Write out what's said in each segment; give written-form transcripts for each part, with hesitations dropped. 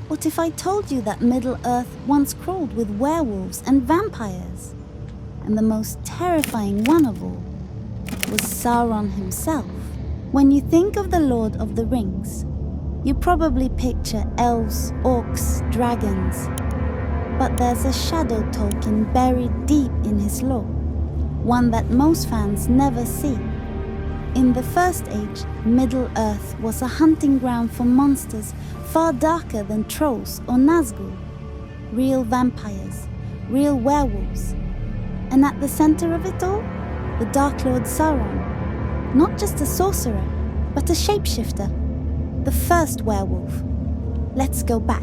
What if I told you that Middle-earth once crawled with werewolves and vampires? And the most terrifying one of all was Sauron himself. When you think of the Lord of the Rings, you probably picture elves, orcs, dragons. But there's a shadow Tolkien buried deep in his lore, one that most fans never see. In the First Age, Middle-earth was a hunting ground for monsters far darker than trolls or Nazgul. Real vampires, real werewolves. And at the center of it all, the Dark Lord Sauron. Not just a sorcerer, but a shapeshifter. The first werewolf. Let's go back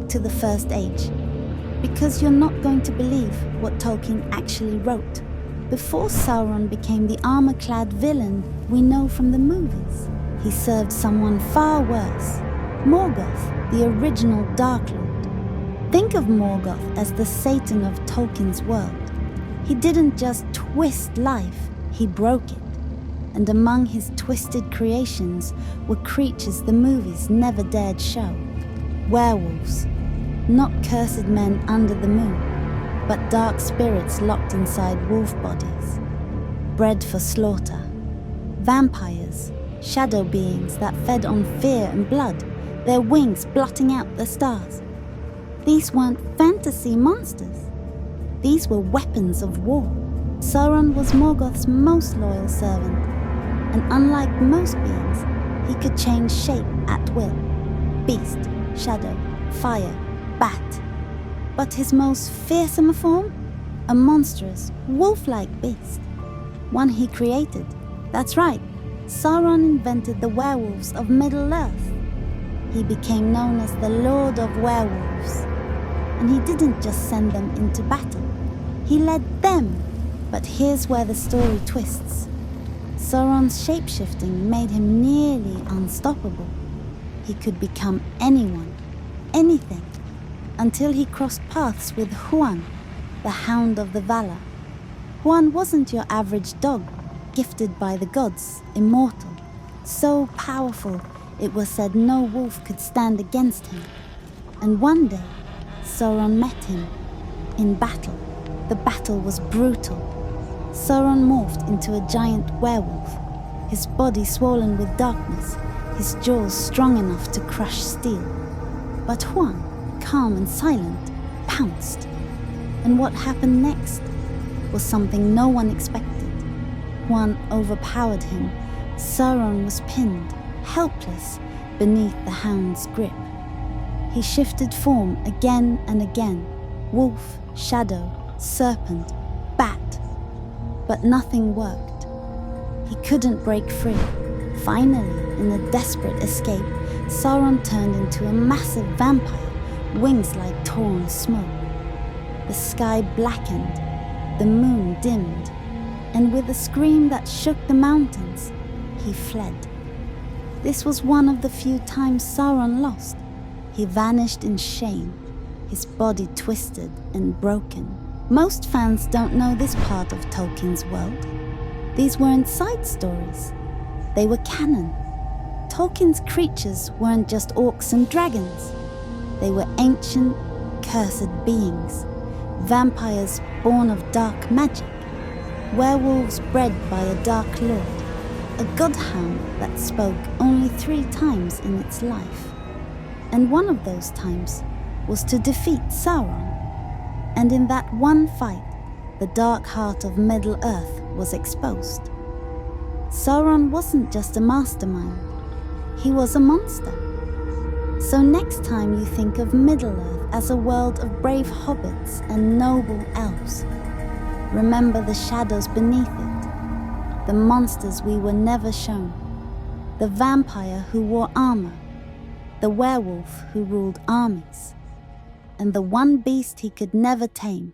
to the First Age. Because you're not going to believe what Tolkien actually wrote. Before Sauron became the armor-clad villain we know from the movies, he served someone far worse. Morgoth, the original Dark Lord. Think of Morgoth as the Satan of Tolkien's world. He didn't just twist life, he broke it. And among his twisted creations were creatures the movies never dared show. Werewolves. Not cursed men under the moon, but dark spirits locked inside wolf bodies, bred for slaughter. Vampires, shadow beings that fed on fear and blood, their wings blotting out the stars. These weren't fantasy monsters. These were weapons of war. Sauron was Morgoth's most loyal servant, and unlike most beings, he could change shape at will. Beast, shadow, fire, bat. But his most fearsome form? A monstrous, wolf-like beast. One he created. That's right, Sauron invented the werewolves of Middle-earth. He became known as the Lord of Werewolves. And he didn't just send them into battle. He led them. But here's where the story twists. Sauron's shapeshifting made him nearly unstoppable. He could become anyone, anything, until he crossed paths with Huan, the Hound of the Valar. Huan wasn't your average dog, gifted by the gods, immortal. So powerful, it was said no wolf could stand against him. And one day, Sauron met him, in battle. The battle was brutal. Sauron morphed into a giant werewolf, his body swollen with darkness, his jaws strong enough to crush steel. But Huan, calm and silent, pounced. And what happened next was something no one expected. Huan overpowered him. Sauron was pinned, helpless, beneath the hound's grip. He shifted form again and again, wolf, shadow, serpent, bat. But nothing worked. He couldn't break free. Finally, in a desperate escape, Sauron turned into a massive vampire, wings like torn smoke. The sky blackened, the moon dimmed, and with a scream that shook the mountains, he fled. This was one of the few times Sauron lost. He vanished in shame, his body twisted and broken. Most fans don't know this part of Tolkien's world. These weren't side stories. They were canon. Tolkien's creatures weren't just orcs and dragons. They were ancient, cursed beings. Vampires born of dark magic. Werewolves bred by a dark lord. A godhound that spoke only 3 times in its life. And one of those times was to defeat Sauron. And in that one fight, the dark heart of Middle-earth was exposed. Sauron wasn't just a mastermind. He was a monster. So next time you think of Middle-earth as a world of brave hobbits and noble elves, remember the shadows beneath it, the monsters we were never shown, the vampire who wore armor, the werewolf who ruled armies, and the one beast he could never tame,